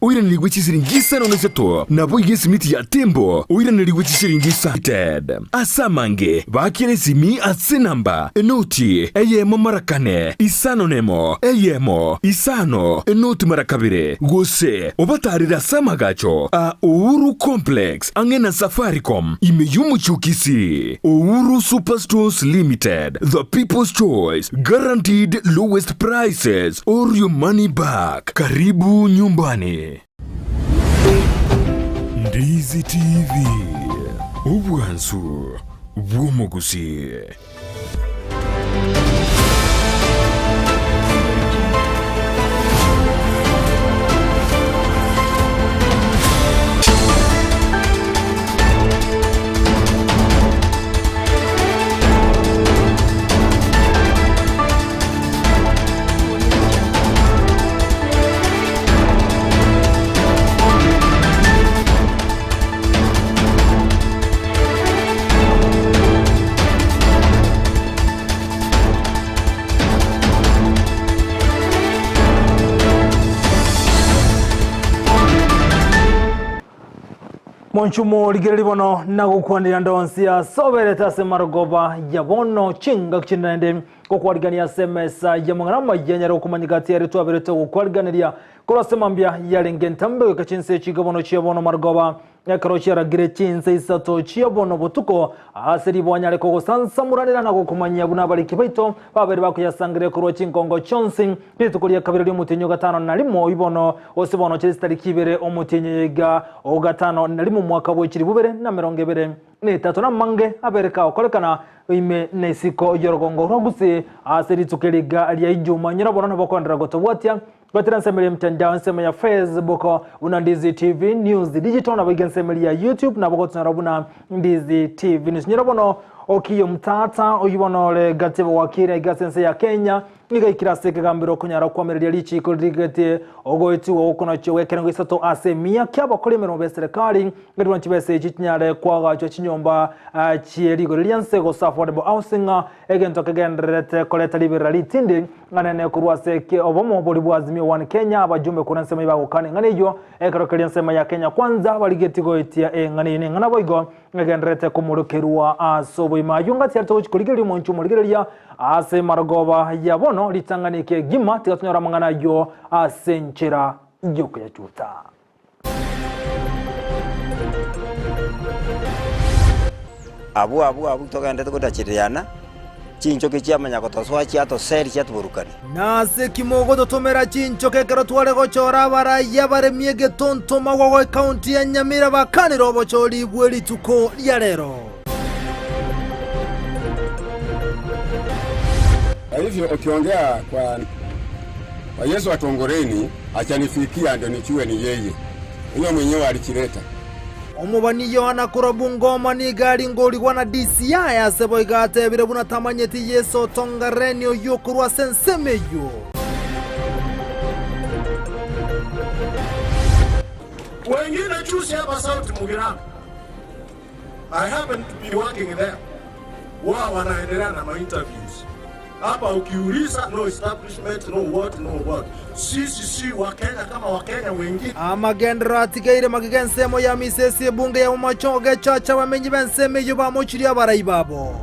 oiranĩri ciringi 5 nabo igesimiti ya tembo oiranĩri ciringi 30 asamange bakire simi atsinamba enoti eyemo marakane isano nemo eyemo isano enoti marakabire Gusii obatarira samagacho a Uhuru Complex angena Safaricom imeyumuchu Kisii Uhuru Superstores Limited, the people's choice, guaranteed lowest prices or your money back. Karibu nyumbani. Ndizi TV ubwansu bw'omugusi. Monchumo ligeri bono nagukwandira ndonsia sobereta semarogoba yabono chinga kinende kokwarigania SMS ya mwanama yanyaro kumanyigati yari twabereto kokwarganiria korosemambya yalengentambe ka Chinsa chigabono chiyabono marogoba yakarochera gire Chinsa Isato chiyabono botuko aseri bwanyale ko sansamuranira nako kumanya bunabali kibaito babere bakuyasangire kuro chinkongo chonsi nitukuliya kabiri y'umutinyo gatano nalimo ibono osibono chestari kibere omutinyega o gatano nalimo mwaka bw'ekiri bubere na 2023 na mange abereka okolekana ime nesiko yorogongo rogusi aseri tukeliga aliya ijuma nyirabona nabakondera gotobwatya Bateransemeli mtandao nsema ya Facebook una Ndizi TV News Digital na bagensemeli ya YouTube na bako tunarabuna Ndizi TV News nyirabono okiyo mtata oyibono le gatebo wakire gasense ya Kenya niga ikirase kagambiro kunyara kwa merili lichi kuligete ogoetu okona chowe kerengo Isato asemia kyaba kolemero beserikali ngirwa chibese chinyare kwa gacho chinyomba chierigo lianse go affordable housing egento kagendrete koleta liberali tindi nganene kurwase ke obomo bolibu azimio one Kenya abajumbe kuna nsema ibago kane nganejo ekaro kaliansema ya Kenya kwanza baligeti goetia nganene nganaboigo ngendrete kumurukerwa asobo imayunga cyarto kuligeri monchu muligeria ase marogoba yabono litanganike gima tikatunyora mangana yo asenchera yoko ya chuta abu togende tukudachiriana chinchoke chiamanya kotoswa chiato seri chiatuburukani nase kimogo totomera chinchoke kero twale gochora baraya baremie getonto magwago county ya Nyamira bakani robo choli bweli tuko ya lero. Hivyo ukiongea kwa Yesu atongoreni achanifikia ndio nichue ni yeye. Huyo mwenyewe alikileta. Omubani Yohana kurabungoma ni gari ngoligwa na DCI asebo igate bire buna tamanyeti Yesu tongareni oyokurwa sensemeyo. Wengine chusi hapa South Mugiranga. I happen to be working there. Wao wanaendelea na my interviews. Hapa ukiuliza no establishment no what sisi wakenya kama wakenya wengine amagendera atigaire magigensemo ya misesi bunge ya machoge chacha bamenyi benseme yuba mochiri abarayibabo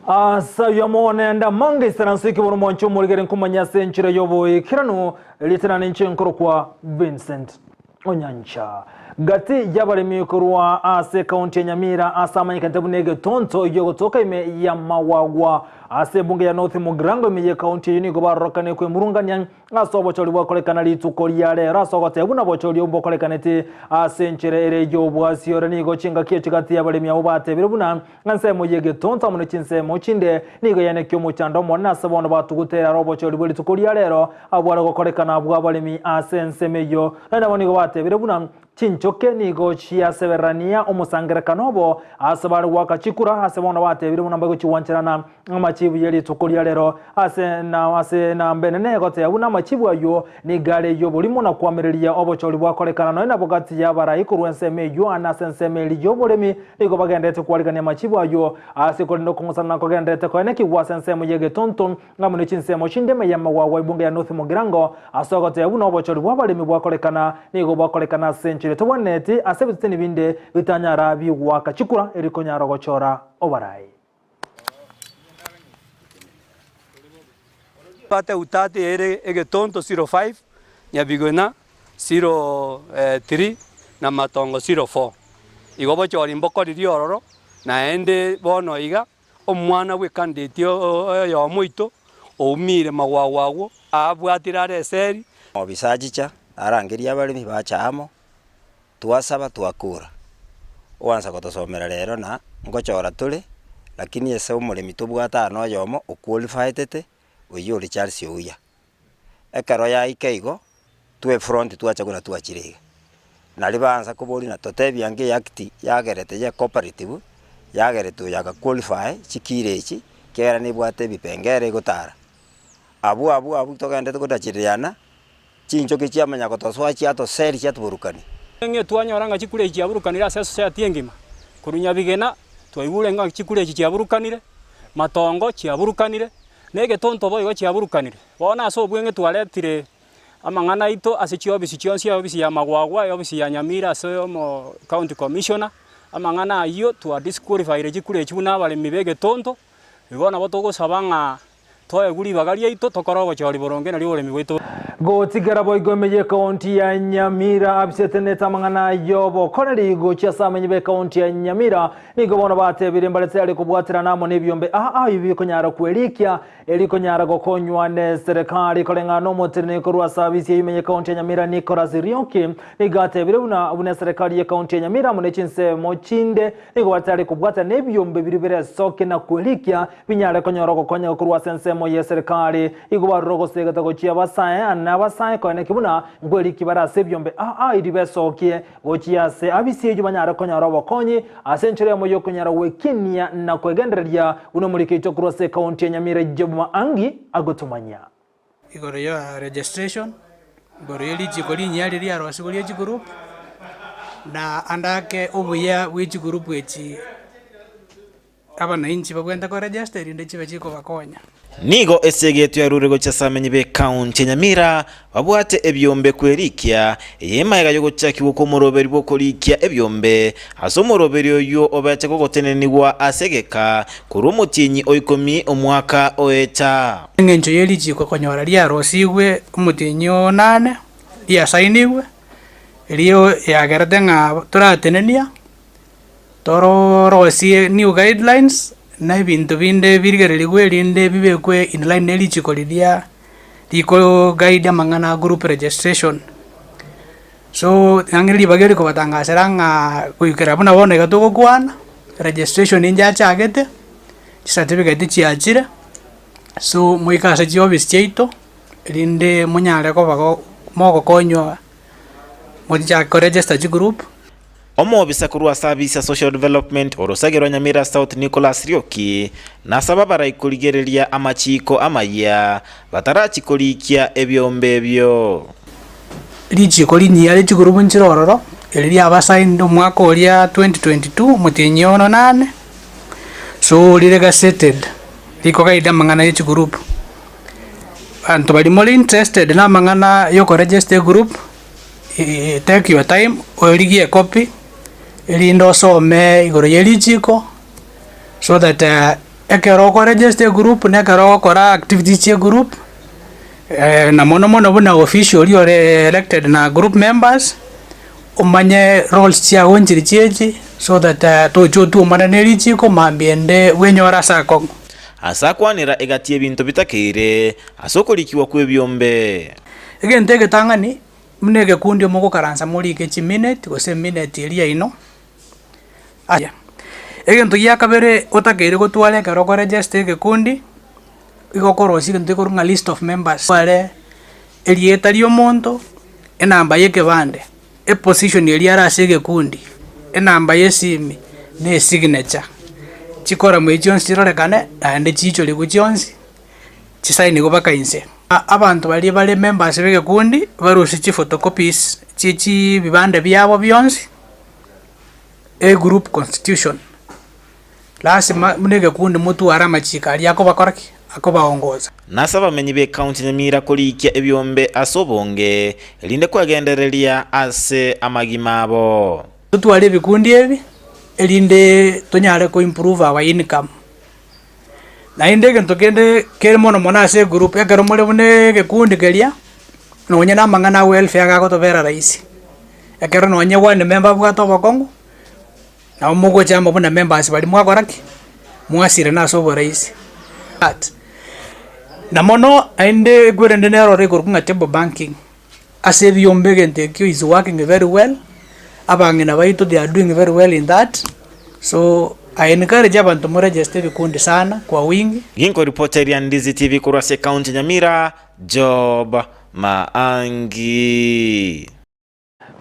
asa yamone nda mange seransiki bono moncho muligere nkumanya senchira yoboye kirano lieutenant nchenkoro kwa Vincent Onyancha gati yabaremi kurwa ase county ya Nyamira asamanya kantabunege tonto iyo gotoka ime ya mawagwa ase bunge ya North Mugrango ime ya county yini gobarokane kwe murunganya aso bocholi bwakolekana lituko lyale raso gotebuna bocholi ombokolekana ti ase nchere ere yo bwasiore ni gochinga kieti gati yabaremi abate birubuna nganse moyege tonto muno chinse mochinde nigo yane kyo muchando mona sabono batugutera robocholi bwalituko lyalero abwara gokolekana bwabaremi ase nsemeyo nana boni gobate birubuna Chinchoke nigo chiaseverania omusangerekano obo ase bari gwakachikura ase bono batebire buna mbago chiwancherana amachibu yeli tukuria lero ase na mbenene gote buna amachibu ayo ni gare yo bulimo na kwamiriria obochori bwakorekana no na bogati ya bara ikurwenseme yo anasenseme liyo bolemi nigo bagendete kwaligania amachibu ayo ase kolindo kongosana kogendete ko eneki wasensemo yege tonton ngamune chinsemo shindeme ya mawawa ibunge ya North Mugirango asogote buna obochori bwabalemi bwakorekana nigo bwakorekana senchi tuboneti asebitini binde bitanyara biwaka chikura eriko nyaro gochora obarai pate utate ere egetonto 05 nyabigona 03 na matongo 04 igobo chori mbokori riororo na ende bono iga omwana we kandetio yo moito omire magwagwago abwatirare seri obisajicha arangeria abalimi bachamo twasaba twakura owansa gotosomera rero na ngochora tuli lakini ese omulimi tubwata no yomo oqualified oyori Charles uya ekaro ya ikeigo twe front twachagura twachirege nali banza kubori na totebia nge yakti yagerete ya cooperative yagerete yaga qualify chikirechi kera ni bwate bipengere gotara abu togendete godachiriana chinchoke chiamanya gotoswa chiato seri chiatuburukani nge twanyoranga chikure chiaburukanira ase society engima kurunya bigena twaibure nga chikure chiaburukanire matongo chiaburukanire nege tonto boyo chiaburukanire bona so bwenge twaletire amangana ito ase chiobisi chionsi obisi ya magwagwa obisi ya Nyamira ase mo county commissioner amangana ayo twa disqualify chikure chibuna bale mibege tonto ibona botogo sabanga toye guri bagaria ito tokorogo chori boronge na liole migweto gotigara boigomeye county ya Nyamira absetene tamangana yobo koneri go chiasamenye be county ya Nyamira nigo bono batebire mbaletse ali kubwatira namo nebyombe ibi konyara kwelikia eliko nyara gokonywa ne serikali kolenga no moterne korwa service yimenye county ya Nyamira Nicolas Rionki nigatebire una serikali ya county ya Nyamira mune chinse mochinde nigo batali kubwata nebyombe biribere soke na kwelikia binyara konyara gokonya korwa sense moye serikali iguba rogo segata gochia basaye na basaye ko nekibuna ngweli kibara sebyombe iribesokie gochia se abisi yubanyara konyara bokonyi asenchire moyo konyara wekinia na kwegenderia uno muri kito kurose county ya Nyamira jobuma angi agotumanya igoro ya registration igoro yeli jikoli nyali ria rosigoli group na andake obuya wiji group wechi abana inchi bagwenda ko register inde chibe chiko bakonya nigo esegetu ya rurego chasamenye be county Nyamira babwate ebyombe kwerikia yemaga yo gochakiwo ko moroberi bwo korikia ebyombe asomoroberi oyo obache gogoteneniwa asegeka kurumutinyi oikomi omwaka oeta ngenjo yeli chiko konyora ria rosigwe umutinyi 8 ya sainiwe rio ya gardenga turatenenia toro rosie new guidelines na bintu binde birgererigwe rinde bibekwe in line neli chikolidia liko guide mangana group registration so angeli bageri ko batangasiranga kuikera buna bona gatuko kwana registration inja chagete certificate chiachire so muika se office cheito rinde munyale ko bago moko konyo modija ko register chi group omobisa kurwa service ya social development orosagero Nyamira South Nicolas Rioki na sababara ikurigereria amachiko Amayia batarachikorikia ebyombe byo lichiko linyale chikurubu nchirororo eli abasaini omwaka oria 2022 mutinyi 8 so lilega settled liko kaida mangana yechi group anto bali more interested na mangana yoko register group take your time oligie copy elindo some igoro yelichiko so that ekero ko register group ne kero kora activity che group na mono buna official yo elected na group members umanye roles chia wonjiri cheji so that to mananeri chiko mambiende wenyora sako asakwanira egatie bintu bitakire asokolikiwa kwebyombe egentege tangani mnege kundi moko karansa muri ke chi minute go se minute iria ino aya egento ya kabere otakere go twale karo ko register ke kundi igokorosi kente kurunga list of members wale elieta lyo monto enamba yeke bande position yeli arasege kundi enamba yesimi ne signature chikora mwejonsi chirorekane ande chicho likuchonsi chisaini kubaka inse abantu bali members bege kundi barusi photocopies chichi bibande byabo byonsi group constitution lazima munege kundi mutu arama chikali yako bakoraki akobaongoza nasaba bamenyi be county Nyamira kulikia ebyombe asobonge linde kwagenderelia ase amagimabo tutu ali bikundi ebi elinde tonyale ko improve our income na indege ntokende kere mono mona ase group yakero mole bune gekundi kelia no nyana mangana welfare ga ko vera raisi yakero no nye one member bwa to bokongo na mugo chama buna members bali mwakoraki mwasire na so raisi at na mono ainde gwerende nero record kunga table banking ase byombe gente is working very well abangina baito they are doing very well in that, so I encourage abantu mu register vikundi sana kwa wingi. Ginko reporter ya Ndizi TV kurase county Nyamira Job Maangi.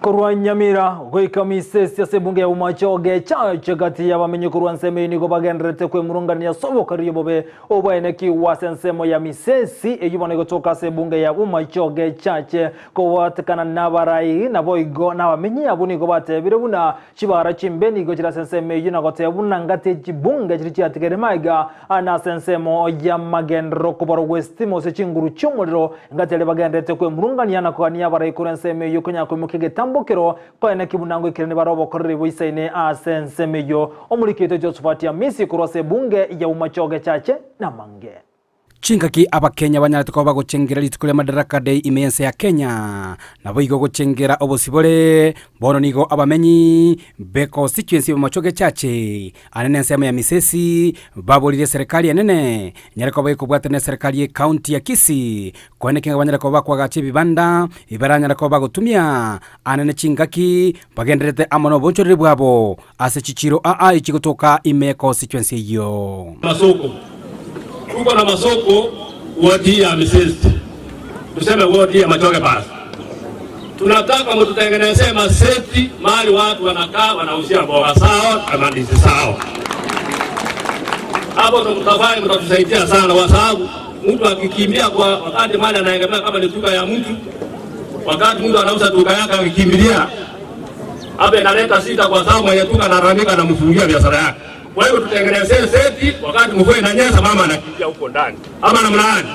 Kurwa Nyamira goika misesi ya sebunge ya umachoge chache gati ya bamenye kurwa nseme ni go bagendrete kwe murungani ya sobo kariyo bobe obaeneki wasensemo ya misesi eyubone gotoka sebunge ya umachoge chache ko watakana nabarai na boigo na bamenye abuni go batebire buna chibara chimbeni go chira senseme yuna gote buna ngate chibunge chiri chatikere maiga ana sensemo ya magendro ko baro westimo se chinguru chumuriro ngate le bagendrete kwe murungani ya nakani ya barai kurenseme yukonya ko mukege tambokero ko ene kibunango ikirene barobo korre boisaine asensemeyo omurikete Josephatia misi kurose bunge ya umachoge chache na mange Chinkaki abakenya banyaratuko bagochengera litukule madaraka day imense ya Kenya na boigo gochengera obosibole bono nigo abamenyi be constituency umachoge chache anene nsema ya misesi babolire serikali enene nyarako baiko bwatene serikali ya county ya Kisii kwene kinga banyarako bakwa gache bibanda ibaranya rako bagotumia anene chinkaki bagenderete amono bonchorire bwabo ase chichiro ichikotoka ime constituency yo masoko uko na masoko wadi ya misesti tuseme wadi ya Machoge basi tunataka mtutengenezee maseti mahali watu wanakaa wanauzia mboga sawa kama ndizi sawa hapo tutafanya mtatusaidia sana kwa sababu mtu akikimbia kwa wakati mali anaengemea kama ni duka ya mtu wakati mtu anauza duka yake akikimbilia hapo inaleta shida kwa sababu mwenye duka anaramika na mfungia biashara yake. Kwa hiyo tutengenezee seti wakati mvua inanyesha mama anakimbia huko ndani. Ama namna gani?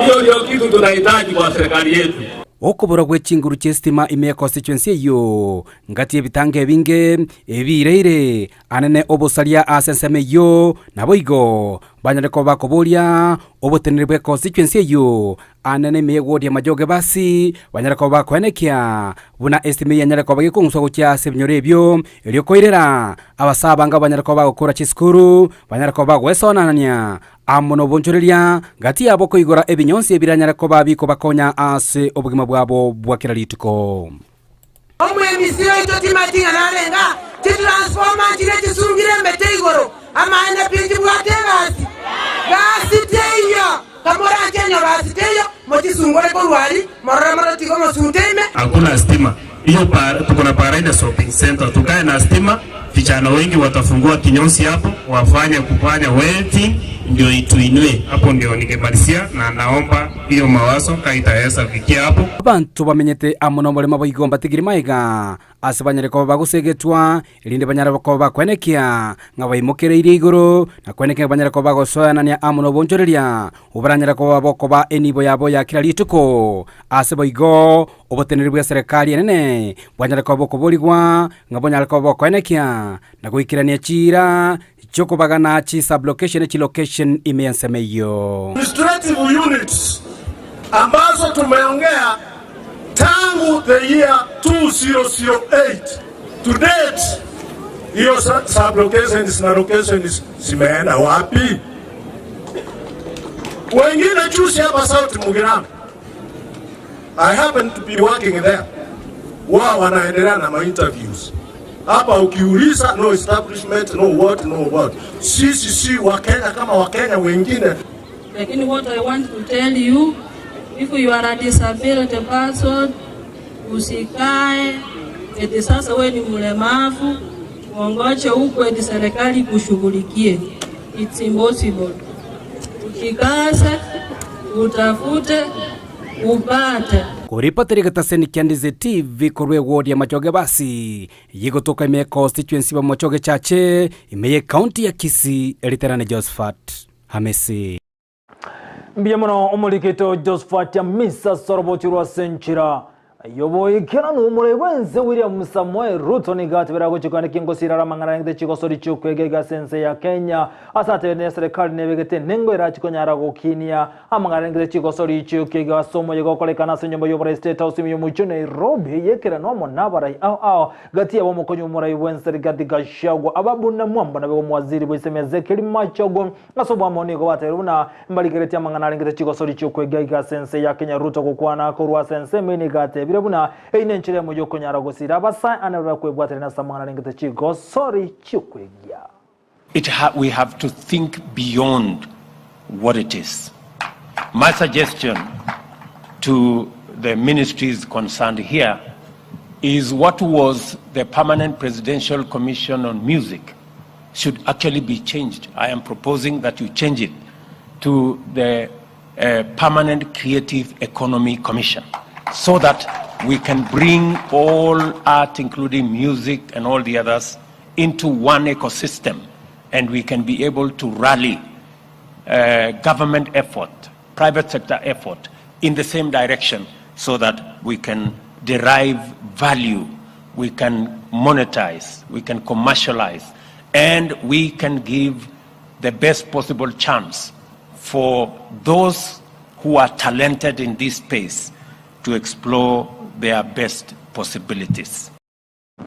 Hiyo ndio kitu tunahitaji kwa serikali yetu. Okobora gwechinguru chestima ime constituency yo ngati ebitange binge ebireire anene obosalia asenseme yo naboigo banyareko bakobolia obotenerwe constituency yo anene megodi Machoge basi banyareko bakwenekia buna estime yanyareko bagikungso gocha sebinyorebyo eliokoirera abasabanga banyareko bagokora chiskuru banyareko bagwesonanania amono bonchorelia ngati abo koigora ebinyonsi ebiranyareko babiko bakonya ase obugima bwabo bwakira lituko omwe emisiro ito timatinga nalenga titransforma chire chisungire mbeteigoro amaenda pinji bwatengasi gasi teyo kamora Kenya gasi teyo motisungore ko rwali marara tiko masuteme hakuna stima hiyo tuko na Paraida shopping center tukae na stima vijana wengi watafungua kinyonsi hapo wafanye kufanya welding ndio ituinue hapo ndio ningemalizia na naomba hiyo mawazo kaitaweza fikia hapo abantu bamenyete amono molema boigomba tigiri maiga asabanyareko bagusegetwa ilinde banyareko bakwenekia ngabaimokereire iguru na kwenekea banyareko bagosoyanania amono bonchoreria ubaranyareko baboko ba enibo yabo ya kira lituko aseboigo oboteneri bwa serikali enene banyareko bokoboligwa ngabonyareko bakwenekia na guikirania chira choko bagana chi sublocation chi location imeansemeyo administrative units ambazo tumeongea tangu the year 2008 to date hiyo sublocations na locations zimeenda wapi? Wengine chusi hapa South Mugirango I happen to be working there wao wanaendelea na interviews hapa ukiuliza no establishment no what sisi si Wakenya kama Wakenya wengine. Lakini what I want to tell you, if you are a disabled person Usikae eti sasa wewe ni mlemavu uongoche huko eti serikali kushughulikie. It's impossible. Ukikaze, utafute, upate. Kuripoteri gataseni kia Ndizi TV korwe ward ya Machoge basi yigotoka Imeye constituency wa Machoge chache Imeye county ya Kisii eriterane Josephat Hamesi Mbiyamono umulikito Josephat Hamisa sorobotirwa senchira yoboye kiranu umurebenze William Samuel Ruto nigatibera guchikana kingosira ramangana ngide chikosori chukwegega sense ya Kenya asate ne serikali nebegete nengwera chikonyara gukinia amangana ngide chikosori chukwegega somo yego kolekana senyombo yobora state house mu mucho Nairobi yekera no monabara au gati abo mukonyo murai wense rigati gashagwa ababuna mwamba na waziri bwisemeze kiri machogo nasobwa moniko bateruna mbaligereti amangana ngide chikosori chukwegega sense ya Kenya Ruto gukwana korwa sense minigate buna eine nchire mu yoko nyara gusira basa anabra kwebwatira na samana ngete chigo sorry chikwegya. We have to think beyond what it is. My suggestion to the ministries concerned here is what was the Permanent Presidential Commission on Music should actually be changed. I am proposing that you change it to the Permanent Creative Economy Commission, so that we can bring all art, including music and all the others, into one ecosystem, and we can be able to rally government effort, private sector effort in the same direction, so that we can derive value, we can monetize, we can commercialize, and we can give the best possible chance for those who are talented in this space to explore their best possibilities.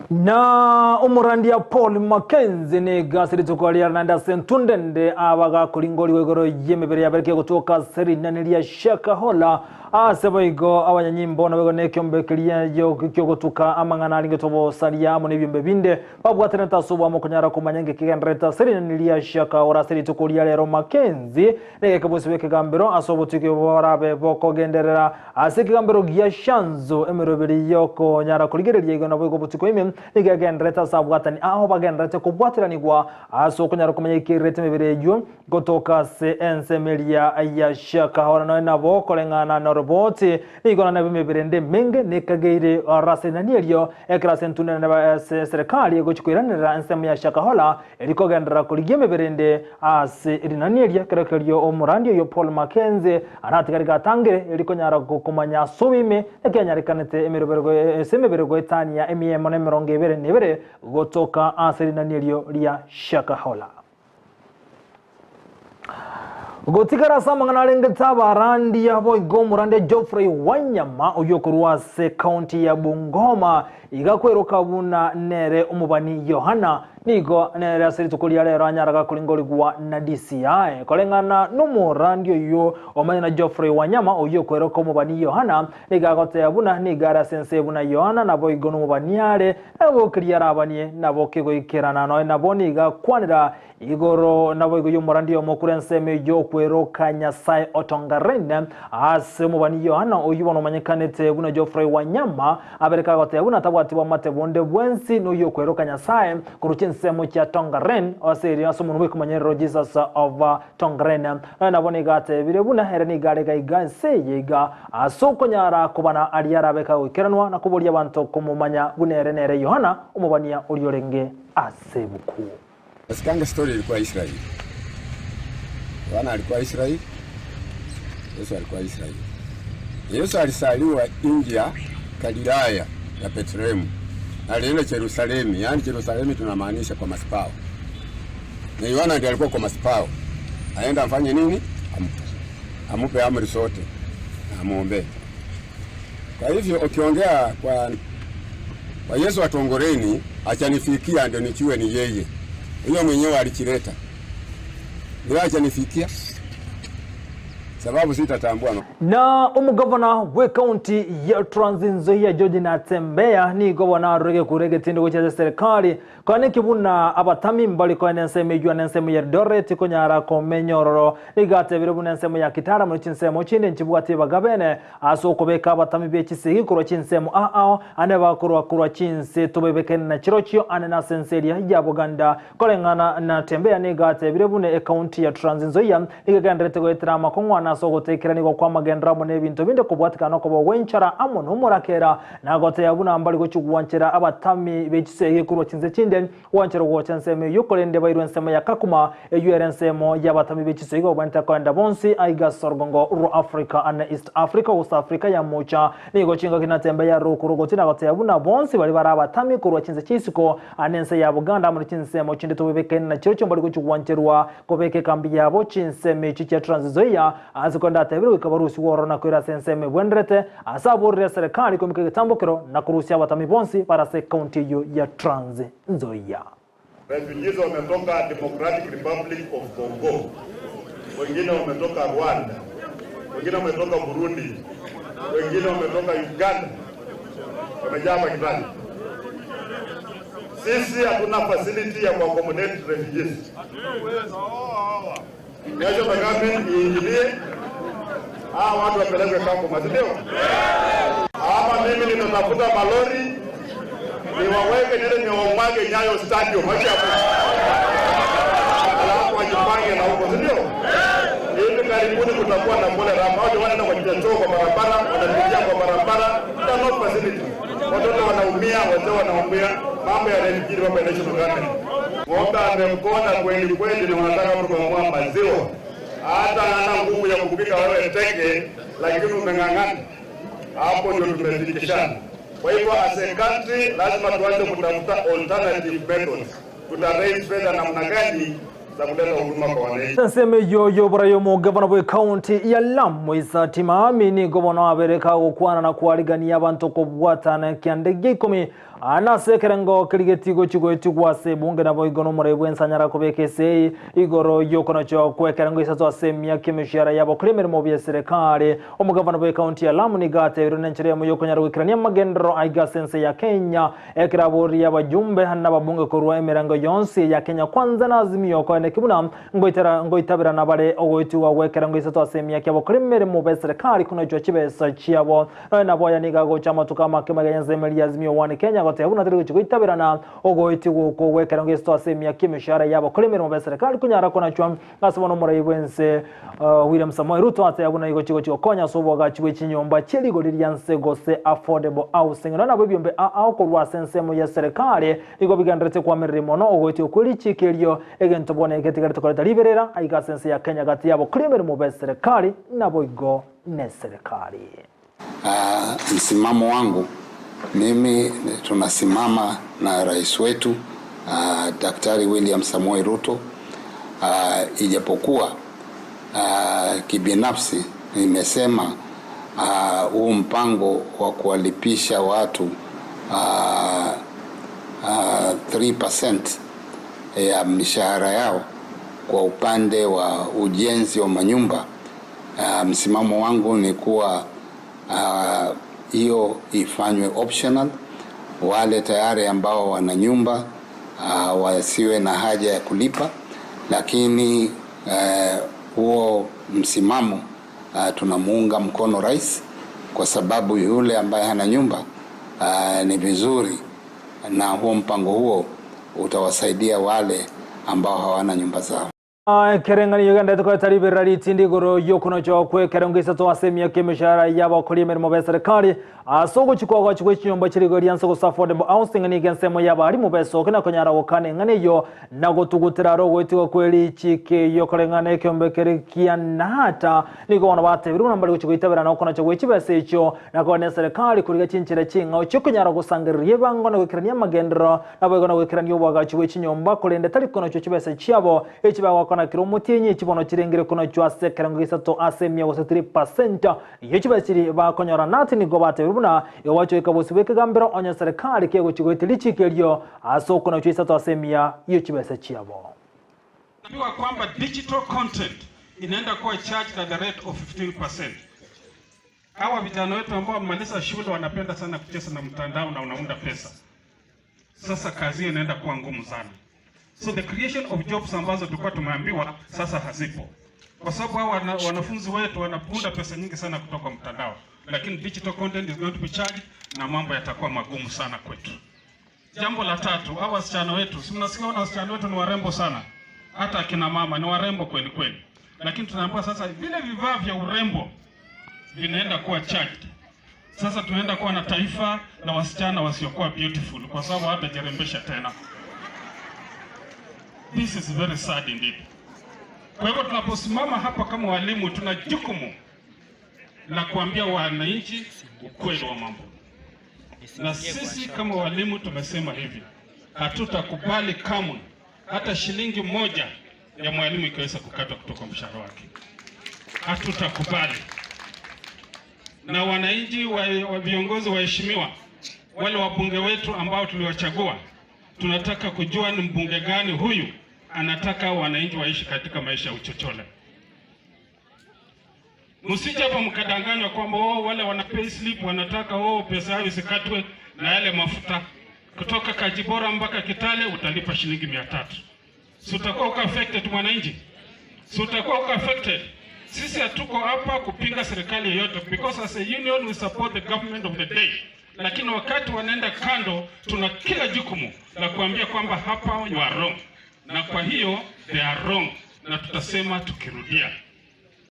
Na umurandia Paul Mackenzie ni gasiri tukwaliya nanda sentundende abaga kulingoli wegoro yemebere yabereke gutuka seri nanilia Shakahola asebaigo abanyanyimbo na bego nekyombe kiliya yo kyogotuka amangana alingotobo salia mu nibimbe binde babwatene tasuba mu kunyara kumanyenge kigendreta seri nanilia Shakahola seri tukwaliya lero Mackenzie nege kabusibeke gambero asobotuke borabe boko genderera asiki gambero giya shanzo emeroberi yoko nyara kuligereri yego na bego butuko niga gendereta sabwatani aho bagenderete kubwatiranirwa asokunyara kumenya ikirete meberejo gotoka sense melia ya Shakahola no nabo kolengana no roboti igona na bimeberende menge nekageire rasenanielio ekrasentune na serikali yego chikwiranira ensemu ya Shakahola eliko gendera kuligeme berende ase irinanielio kerekelio omurandio yo Paul Mackenzie aratikariga tangere eliko nyara kumanya sobime ekanyarikanete emerobergo esemebergo etania emiyemo nemerongebere nebere gotoka ase irinanielio lia Shakahola. Gotigara samangana lengeta barandi ya boigo murande Geoffrey Wanyama uyokuruwa se county ya Bungoma igakweruka buna nere umubani Yohana nigo nere asiri tukulia lero anyaraga kulingoli guwa na DCI kolengana numurandi yo omanya Geoffrey Wanyama uyokweruka umubani Yohana nigagote abuna nigara sense buna Yohana na boigo numubani yale abo kliara abanie nabo kego ikerana no nabo niga kwanira igoro nabo igo yumurandi yo mokurenseme yo kweroka Nyasaye Otongarene ase mubani Yohana uyubona umanyekanete buna Geoffrey Wanyama abereka gote buna tabwatibwa matebonde bwensi no yo kweroka Nyasaye kuruchinsemo cha Tongaren oseri asumunu bikumanyero Jesus of Tongaren nabone gate bire buna herani gare gaiganse yiga asoko nyara kubana aliyara beka ukiranwa na kubolia bantu kumumanya bunere nere Yohana umubania uliorenge asebuku. Sikanga story ilikuwa Israeli. Yohana alikuwa Israeli. Yesu alikuwa Israeli. Yesu alisaliwa India, Galilaya na Bethlehem. Alienda Yerusalemu, yani Yerusalemu tunamaanisha kwa masipao. Na Yohana ndiye alikuwa kwa masipao. Aenda afanye nini? Amupe amri zote. Na amuombe. Kwa hivyo ukiongea kwa Yesu atongoreni, achanifikia ndio nichue ni yeye. Huyo mwenyewe alikileta. Bila achanifikia. sababu sitatambua. Na umugavana we county ya Trans Nzoia George Natembea ni governor rege kurege tindo kucheza serikali kwani kibuna abatami mbali kwa nenseme jua nenseme ya Eldoret konyara komenyororo nigate birubu nenseme ya Kitara mu Chinsemo chinde nchibwate bagabene aso kobeka abatami be Kisii kuro Chinsemo ane bakuru Chinsa tobebekene na chirochio ane na senseria ya Buganda kolengana na Tembea nigate birubu ne county ya Trans Nzoia nigagandrete ko etrama kongwana so gotekerani ko kwa magendra mu nebintu binde kubwatikana ko wenchara amono murakera nagote yabuna mbali ko chugwanchera abatami be Kisii kuro Chinsa chinde wanchero go chanseme yukolende bayirwe nsema ya kakuma ensemo y'abatami be Kisii go banta kwenda bonsi aiga sorgongo ru Africa and East Africa West Africa ya mocha nigo chinga kinatembea rukurugo tina gote yabuna bonsi bali barabatami kuro Chinsa chisiko anense ya Buganda mu Chinsemo chinde tubekene na chirocho mbali ko chugwancherwa ko beke kambi yabo Chinseme chicha Trans Nzoia azikonda tabiru ikabarusi worona kwira senseme bwendrete asaburira serikali ko mikeke tambokero na kurusia abatami bonsi para se county ya Trans Nzoia. Refugees wametoka Democratic Republic of Congo, wengine wametoka Rwanda, wengine wametoka Burundi, wengine wametoka Uganda, wamejaa Pakistan. Sisi hatuna facility ya accommodate refugees. National government iingilie watu wapelekwe Kakuma, ndio? Ama mimi nitatafuta malori niwaweke nile niwamwage Nyayo Stadium acha hapo. Alafu wajipange na huko, ndio? Hivi karibuni kutakuwa na kule rama watu wanaenda kwa kwa barabara, wanapitia kwa barabara, no facility. Watoto wanaumia, wazee wanaumia, mambo ya refugee hapa national government. Mwaka amemkona kweli kweli na wanataka mtu kumwa maziwa. Hata hana nguvu ya kupika wewe teke, lakini umeng'ang'ana. Hapo ndio tumefikishana. Kwa hivyo as a country lazima tuanze kutafuta alternative methods. Raise fedha namna gani za kuleta huduma kwa wananchi. Senseme yoyo brayo mu governor we county ya Lamu Isato ni governor abereka gukwana na kwaligania abantu ko bwatana kyandege komi anasekerengo kirigetigo chigo chigwase bunge na boigono murebwe nsanyara kubekese igoro yokono cyo kwekerengo Isato asemya kimishara yabo krimer mu bya serikali umugavana we county ya Lamu ni gate irunenchere mu yokonyara wikirania magendro aiga sense ya Kenya ekirabori y'abajumbe n'ababunge korwa emerango yonse ya Kenya kwanza na azimio ko kibuna ngoitabira nabare ogoitiwa wekerengo Isato asemya kyabo krimer mu bya serikali kuno cyo kibesa cyabo na boya nigago chama tukama kemaganya zemeli azimio wane Kenya yabuna tiri kuitabirana ogoiti ko wekerango Isato asemya kimishara yabo kulimira mu serikali kunyara kona chwa ngasobono murayibwense William Samoei Ruto atayabuna igo chigo konya sobo gachiwe chinyomba cheligo lilyanse gose affordable housing na nabo byombe ko rwa sensemo ya serikali igo bigandrete kwa mirimo no ogoiti okuri chikeliyo egento bone eketigara tokoleta liberera aiga sense ya Kenya gati yabo kulimira mu serikali nabo igo ne serikali. Msimamo wangu mimi tunasimama na rais wetu Daktari William Samoei Ruto, ijapokuwa kibinafsi nimesema huu mpango wa kuwalipisha watu 3% ya mishahara yao kwa upande wa ujenzi wa manyumba, msimamo wangu ni kuwa hiyo ifanywe optional. Wale tayari ambao wana nyumba wasiwe na haja ya kulipa, lakini huo msimamo tunamuunga mkono rais, kwa sababu yule ambaye hana nyumba ni vizuri, na huo mpango huo utawasaidia wale ambao hawana nyumba zao. Kerengani Uganda tukoretari berari tindi goro yokuno cyo kwekerengo Isato asemya kimishara yabo kulimira mu serikali asogo chikwaga chikwe chinyomba chirigo lyanse go affordable housing ni gensemo yaba ari mu besoke na konyara okane ngane yo nago tugutira rogo itiko kweli chike yo korengane kyombekere kiana hata niko wana bate biru nambali kuchitabira na okona chwe chibese icho na kone serikali kuriga chinchira chinga cyo konyara gusangirye bango na gukirania magendro nabo gona gukirania obwaga chwe chinyomba kulende tari kono cyo chibese chiabo echibawa na kiromutinyi kibono kirengere kuno cyase kerengo Isato asemya wose 3% yechibasiri bakonyora nati nigo bate rubuna yawacho ikabosibeke gambero onya serikali kego kigwetili chikelyo asoko na Isato asemya yechibase chiabo. Nabiwa kwamba digital content inaenda kuwa charged at the rate of 15%. Hawa vijana wetu ambao wamemaliza shule wanapenda sana kucheza na mtandao na unaunda pesa. Sasa kazi inaenda kuwa ngumu sana. So the creation of jobs ambazo tulikuwa tumeambiwa sasa hazipo. Kwa sababu hawa wanafunzi wetu wanapunda pesa nyingi sana kutoka mtandao. Lakini digital content is going to be charged na mambo yatakuwa magumu sana kwetu. Jambo la tatu, hawa wasichana wetu, si mnasikia wasichana wetu ni warembo sana. Hata akina mama ni warembo kweli kweli. Lakini tunaambiwa sasa vile vifaa vya urembo vinaenda kuwa charged. Sasa tunaenda kuwa na taifa la wasichana wasiokuwa beautiful kwa sababu hatajarembesha tena. This is very sad indeed. Kwa hivyo tunaposimama hapa kama walimu tuna jukumu la kuambia wananchi ukweli wa mambo. Na sisi kama walimu tumesema hivi, hatutakubali kamwe hata shilingi moja ya mwalimu ikiweza kukatwa kutoka mshahara wake. Hatutakubali. Na wananchi wa viongozi waheshimiwa, wale wabunge wetu ambao tuliwachagua, tunataka kujua ni mbunge gani huyu anataka wananchi waishi katika maisha ya uchochole. Msije hapa mkadanganywa kwamba wale wana pay slip wanataka pesa yao isikatwe na yale mafuta kutoka Kajibora mpaka Kitale utalipa shilingi 300. Si utakuwa uka affected mwananchi? Si utakuwa uka affected? Sisi hatuko hapa kupinga serikali yoyote because as a union we support the government of the day. Lakini wakati wanaenda kando tuna kila jukumu la kuambia kwamba hapa you are wrong. Na kwa hiyo they are wrong na tutasema tukirudia.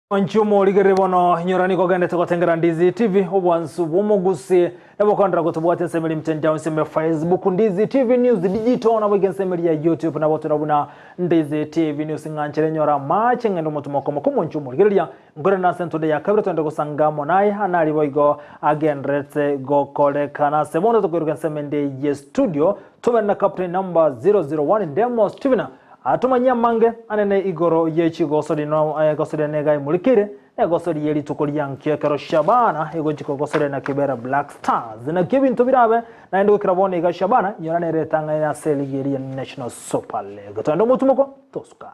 Wanchumo ligere bono nyorani ko gande to tengera Ndizi TV obwansu bumugusi ebo kondra kutubwate nsemeli mtandao nseme Facebook Ndizi TV News digital na bwege nsemeli ya YouTube na boto nabuna Ndizi TV News nganchere nyora mache ngendo mutumoko mu nchumo ligere ngore na sento ya kabira twende kusangamo naye anali boigo again rete go kole kana sebondo to kwiruka nsemende ye studio tumena captain number 001 demo Steven atumanya mange anene igoro yechigo sodino gosode nega imulikire egosodi yeli tukolia nkekero Shabana egojiko gosode na Kibera Black Stars na kibintu birabe na ndo kirabone ga Shabana yorane retanga ya Seligeri National Super League to ndo mutumoko tosuka.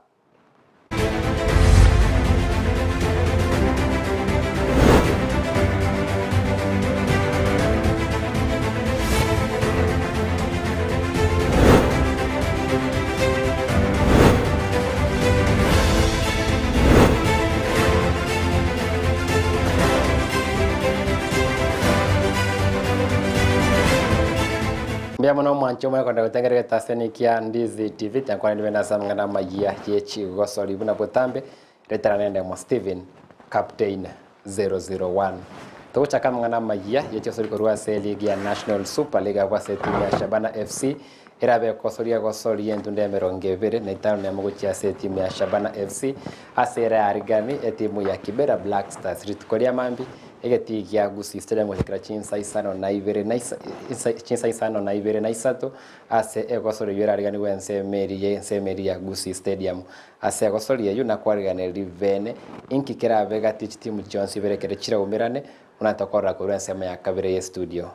Mbia mwana mwancho mwana konda kutengere taseni kia Ndizi TV tankwa nibenda samngana Amayia yechi gosoli buna potambe retara nende mo Steven Captain 001 tocha kama ngana Amayia yechi gosoli korua se ligi ya National Super League kwa seti ya Shabana FC irabe gosoli yendu ndemero ngevere na itano ya mogo chia seti ya Shabana FC asera arigani etimu ya Kibera Black Stars ritukolia mambi egeti ya Gusii stadium kwa Chinsa Isano na Ivere na Chinsa Isano na Ivere na Isato ase egosoro yera rigani wense meri ya Gusii stadium ase egosoro ya yuna kwa rigani rivene inkikera vega teach team Jones Ivere kere chira umirane unatokora kwa wense ya kabere ya studio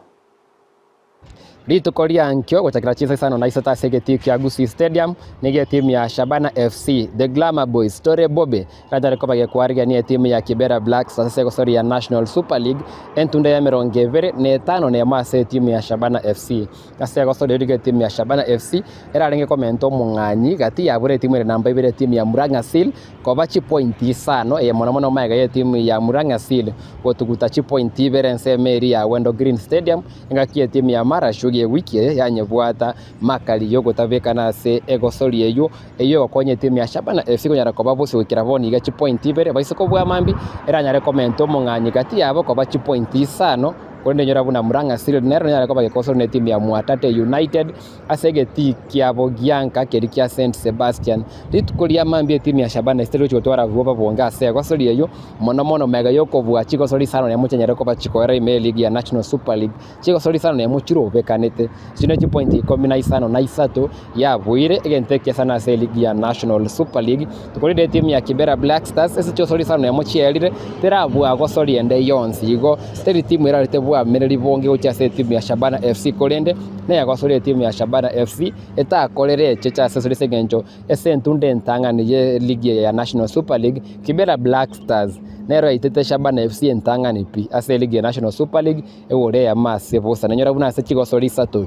Rito koria ankyo kwa Chinsa Isano na Isato ase egeti ya Gusii stadium nige timu ya Shabana FC the Glamour Boys Story Bobe radare kopa kwa rigani timu ya Kibera Black Stars ase egosoro ya National Super League entunda ya merongevere ne tano ne mase timu ya Shabana FC ase egosoro ya timu ya Shabana FC era renge komento munganyi gati ya bure timu ya namba ibere timu ya Murang'a Seal kwa chi point 5 e mono maiga ya timu ya Murang'a Seal wotuguta chi point ibere nsemeri ya Wendo Green Stadium ngakie timu ya Marashugi wiki ya nyebwata makali yogo tabekana se egosori eyo konye timu ya Shabana FC kunyara kwa bose wikiravoni ga chi point ibere baisoko bwa mambi era nyare komento munganyi gati yabo kwa chi point 5 kwende nyora buna Murang'a Seal nero nyara kwa gosori ne timu ya Mwatate United asegeti kiabo gianka kerikia Saint Sebastian litukulia mambi timu ya Shabana stelo chotwara vuoba bonga se gosori eyo mono mega yoko bwa chiko sori sano ne mucha nyare kwa chiko era ime league ya National Super League chiko sori sano ne muchiro bekanete sino chi point 15 na Isato ya buire egenteke sana se league ya National Super League tukolide timu ya Kibera Black Stars ese chiko sori sano ne muchielire tera bwa gosori ende yonsi igo steli timu era lite bwa mereri bonge gochase timu ya Shabana FC korende na yagosoria timu ya Shabana FC etakorere checha sesori segencho esentunde ntangani ye ligi ya National Super League Kibera Black Stars nero itete Shabana FC ntangani pi ase ligi ya National Super League ewore ya massive sana nyora buna se chigosori Isato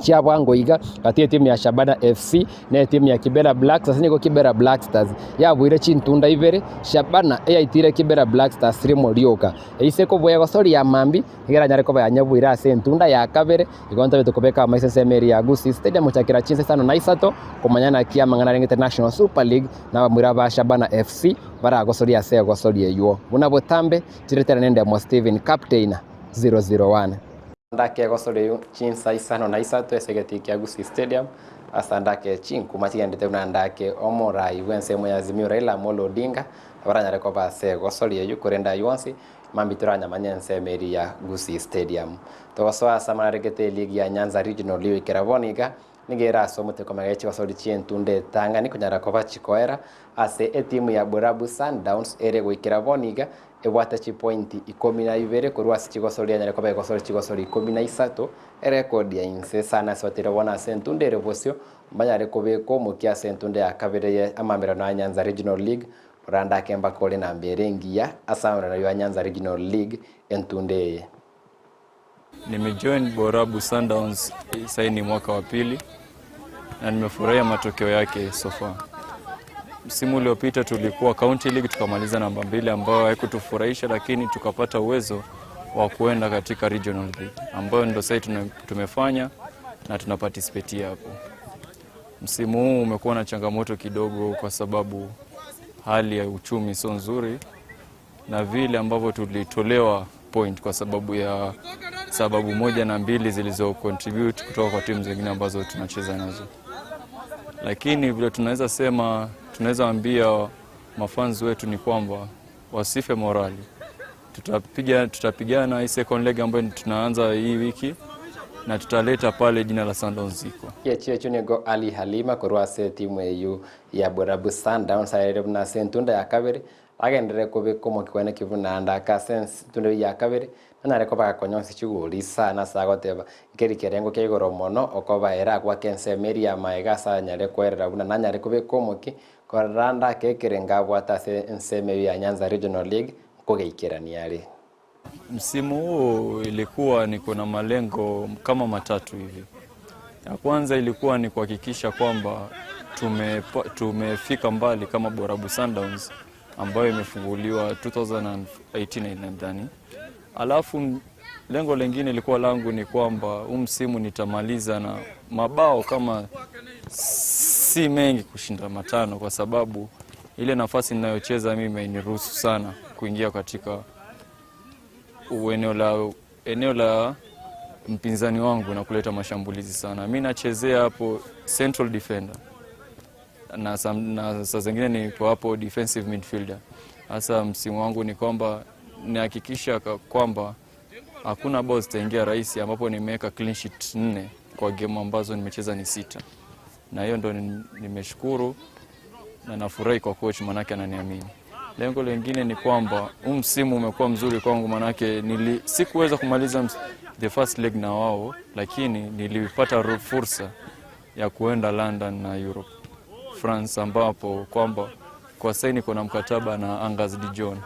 chia bwango iga kati timu ya Shabana FC na timu ya Kibera Black Stars niko Kibera Black Stars ya bwire chintunda ibere Shabana itire Kibera Black Stars rimo rioka iseko boya gosori ya mambi igera nyare ko banya bwira ase ntunda ya kabere igonta beto kobeka maisese meri ya Gusii Stadium chakira Chinsa sana na Isato komanyana kia mangana International Super League na bamwira ba Shabana FC bara gosori ase gosori eyo buna botambe tiretera nende mo Steven captain 001 ndake gosore Chinsa isano na Isato esegeti kia Gusii Stadium asandake chinku machigendete unandake omorai wense moyazimio Raila Amolo Odinga abaranyare ko base gosore yukorenda yonsi mambituranya manyense meri ya Gusii Stadium to so samaregete ligi ya Nyanza Regional League keraboniga nigera so muteko magachi gosore chientunde tanga ni kunyara ko bachikoera ase etimu ya Borabu Sundowns ere goikeraboniga ebwata chi point 12 kurwa sichigosori nyare ko begosori chigosori 13 record ya inse sana swatira wana sentunde rebosio banyare ko beko mukia sentunde ya kabere ya amamera na Nyanza Regional League randa kemba kole na mberengia asamra na Nyanza Regional League entunde. Nimejoin Borabu Sundowns saini mwaka wa pili na nimefurahia matokeo yake so far. Msimu uliopita tulikuwa County League tukamaliza namba 2 ambayo haikutufurahisha, lakini tukapata uwezo wa kuenda katika Regional League ambayo ndio sasa tumefanya na tunaparticipate hapo. Msimu huu umekuwa na changamoto kidogo kwa sababu hali ya uchumi sio nzuri na vile ambavyo tulitolewa point kwa sababu ya sababu moja na mbili zilizo contribute kutoka kwa timu zingine ambazo tunacheza nazo. Lakini vile tunaweza ambia mafans wetu ni kwamba wasife morali. Tutapigana hii second leg ambayo tunaanza hii wiki na tutaleta pale jina la Sundowns ziko. Yechecho nego Ali Halima kurwa se timu eyu ya Borabu Sundowns ayere na sentunda ya kabere agendere kobe komo kwana kivuna anda ka sense tunde ya kabere na reko ba konyonsi chiguri sana sagoteba ikeri kerengo ke igoro mono okoba era kwa kense meri ya maega sa nyare kwerera buna na nyare kobe komo ki koranda ke kerenga bwata se nseme ya Nyanza Regional League kogeikirani yale. Msimu huu ilikuwa niko na malengo kama matatu hivi. Ya kwanza ilikuwa ni kuhakikisha kwamba tumefika mbali kama Borabu Sundowns ambayo imefunguliwa 2018 nadhani. Alafu lengo lingine ilikuwa langu ni kwamba msimu nitamaliza na mabao kama si mengi kushinda 5 kwa sababu ile nafasi ninayocheza mimi hainiruhusu sana kuingia katika eneo la mpinzani wangu na kuleta mashambulizi sana. Mimi nachezea hapo central defender na saa zingine niko hapo defensive midfielder. Hasa msimu wangu ni kwamba nihakikisha kwamba hakuna bao zitaingia rahisi, ambapo nimeweka clean sheet 4 kwa game ambazo nimecheza ni 6. Na hiyo ndo nimeshukuru na nafurahi kwa coach manake ananiamini. Lengo lingine ni kwamba msimu umekuwa mzuri kwangu manake sikuweza kumaliza the first leg na wao, lakini nilipata fursa ya kuenda London na Europe, France, ambapo kwamba kwa sasa niko na mkataba na Angers Dijon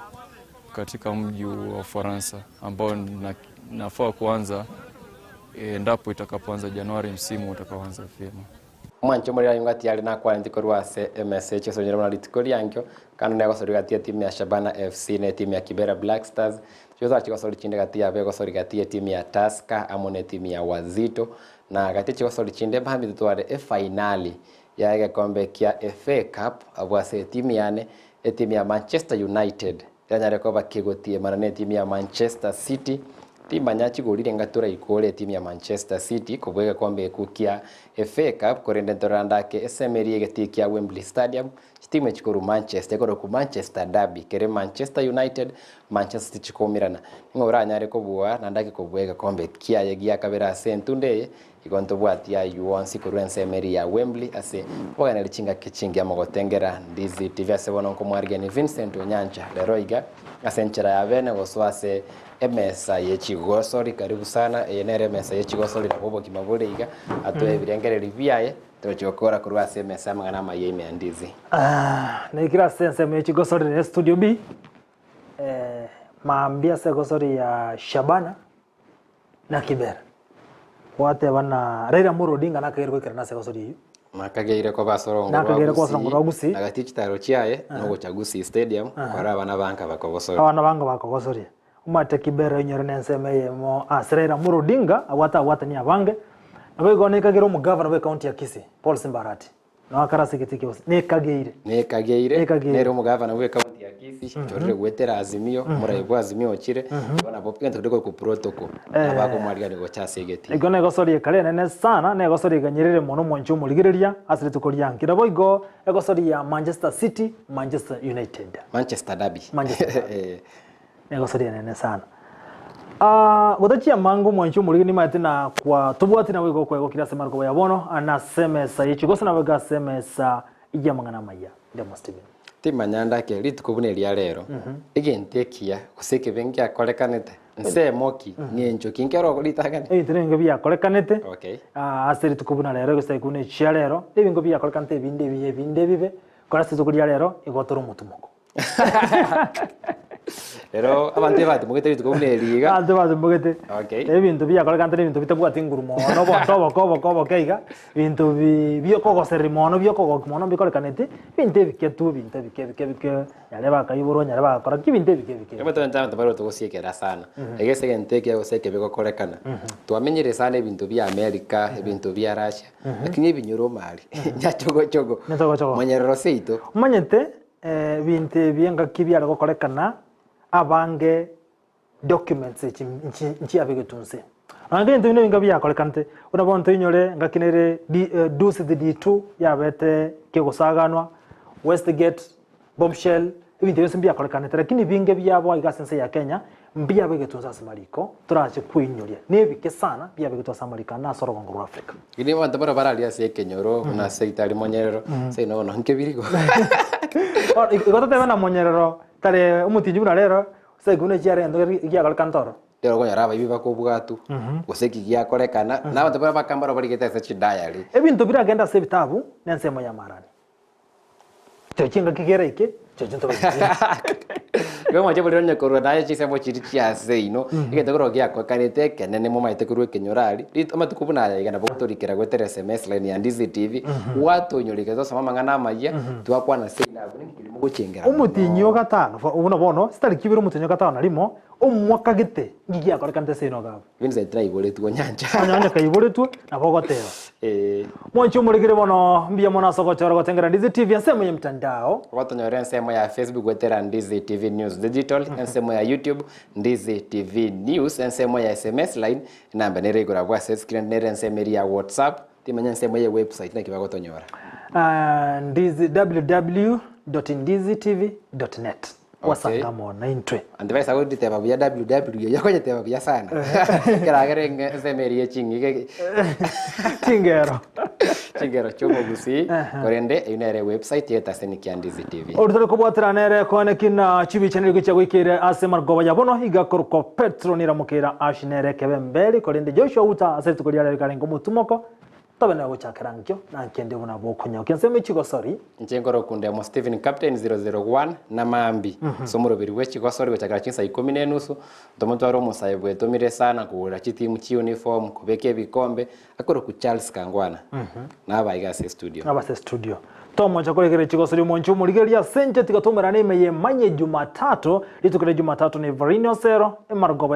katika mji wa Ufaransa ambao nafaa kuanza endapo itakapoanza Januari msimu utakaoanza vyema. Mwancho muri yungati yali na kwa ndikorwa se MSH so nyira muri tikori yankyo kanu nego sori gati timu ya Shabana FC na timu ya Kibera Black Stars choza chiko sori chinde gati ya bego sori gati timu ya Tusker amone timu ya Wazito na gati chiko sori chinde bambi tutware finali ya kombe kia FA Cup abwase timu yane timu ya Manchester United yanyare ko bakigotie marane timu ya Manchester City timba nyachi golire ngatura ikole timu ya Manchester City kubwega kombe kukia FA Cup korende toranda ke SMR yegetikia Wembley Stadium timu echikuru Manchester koro ku Manchester derby kere Manchester United Manchester chikomirana ngora nyare ko bua nandaki ko bwega kombe kiaye gia kabera sentunde igonto bwatia yuonsi kurense meri ya Wembley ase bogana lichinga kichingi amogotengera Ndizi TV asebono ko mwargeni Vincent Onyancha leroiga asenchera ya bene goswase emesa yechigosori karibu sana enere emesa yechigosori nabo kimaburiga atoe birengereri biaye tuchokora kurwa emesa mangana mayeme Ndizi nekira sense yechigosori ne studio B maambia se gosori ya Shabana na Kibera wate bana Raila Murodinga nakagerwe kirana se gosori makageire ko basorongo Gusii agatichitaro chiaye no cha Gusii stadium kwara abana banka bakogosori abana banga bakogosori umate Kibera nyore nensemeye mo Raila Murodinga awata ni abange nabego nekagero mu governor we county ya Kisii Paul Simbarati no akarase kitiki nekageire nero mu governor we county ya Kisii chorere gwetera azimio murayibwa azimio chire bana bopinga ndiko ku protocol abako mwariga ngo chasegeti ego negosori kale nene sana negosori ganyerere mono moncho muligireria asire tukoria nkira boigo egosori ya Manchester City Manchester United Manchester derby negosori nene sana Godachia mangu mwanchu mulini matina kwa tubwati na wego kwa kila sema ko yabono anaseme sa yichigosa na wega seme sa ija mangana maya ndemo Steven timanyanda ke litukubune lya lero igentekia kuseke bengi akolekanete nse moki nyencho kinkero litagane trenga bya kolekanete okay aseri tukubuna lero gose kune chia lero ebingo bya kolekanete binde bibe kora se tukulia lero igotoro mutumoko Pero abante bati mugete tukubune liga abante bati mugete okay ebintu bya kolekanete ebintu bitabwati ngurumo no botobo keiga bintu byo kogoseri mono byo kogomono bikolekanete binte biketu bike yareba kayiburo yareba kora kibinte bike kama tanda tabaro tugosiekera sana egese genteke goseke biko kolekana twamenyere sana ebintu bya America ebintu bya Russia lakini ebinyoro mali nyachogo manyerero seito manyete binte byenga kibyara kokolekana abange documents nchi abigetunse ange ntu bintu bya kolekante unabonto inyore ngakinere dusi D2 yabete kegosaganwa Westgate bombshell ibintu byose bya kolekane lakini binge byabo igasense ya Kenya mbya bigetunza samariko turaje kwinyoria nebike sana bya bigetunza samarika na soro ngoro Africa ili bantu baralia se Kenyoro na seitari monyerero se no nke birigo igotote na monyerero tare umutinjura rero se gune cyare ndo ya kolekantoro Dero ko yaraba ibiba ko bwatu guseki giya kolekana na bantu bakambara bari geta se diary ebintu biragenda se bitabu nensemo ya marani Chinga kigera iki chinto Gwe mwaje buri ronye koro naye chisemo chiri chiase ino igetagoro gya ko kanete kenene mo maite kuru kenyorali amatukubuna ya igana botorikera gwetere SMS line ya Ndizi TV watu nyorike zo sama mangana amaya twakwana sina abuni kirimo gucengera umutinyo gatano ubona bono stari kibiro umutinyo gatano arimo umwaka gite ngiya ko kante sino gabo Vincent try bole tu Onyancha Onyancha kayibole tu nabogotero mwancho muligire bono mbia mona soko choro gotengera Ndizi TV asemo ya mtandao watonyore nsemo ya Facebook gwetera Ndizi TV News Digital nsemo ya YouTube Ndizi TV News nsemo ya SMS line namba neregura bwa set screen nere nsemeri ya WhatsApp timanya nsemo ya website na kibagotonyora Ndizi www.ndizitv.net wasangamo na intwe andivesa kuti teba bya www yakoje teba bya sana kiragere nsemeri ya chingi chingero chomo Gusii korende inere website yeta senikia Ndizi TV ordere ko bwatira nere kone kina chibi channel gicha gwikire asemar goba yabono igakoro ko petro niramukira ashinere kebembeli korende Joshua uta asetu kuri yale karengo mutumoko tabana go chakarankyo na kende buna bokonya kenseme chigosori nchengoro kunde mo Steven Captain 001 na mambi somuro biri we chigosori go chakara Chinsa 10 tomonto aro musayebwe tomire sana kuura chitimu chi uniform kubeke bikombe akoro ku Charles Kangwana na abaigase studio tomo chakorekere chigosori moncho muligeria senje tigatomera neme ye manye Jumatatu litukire Jumatatu ni Varino Sero emargoba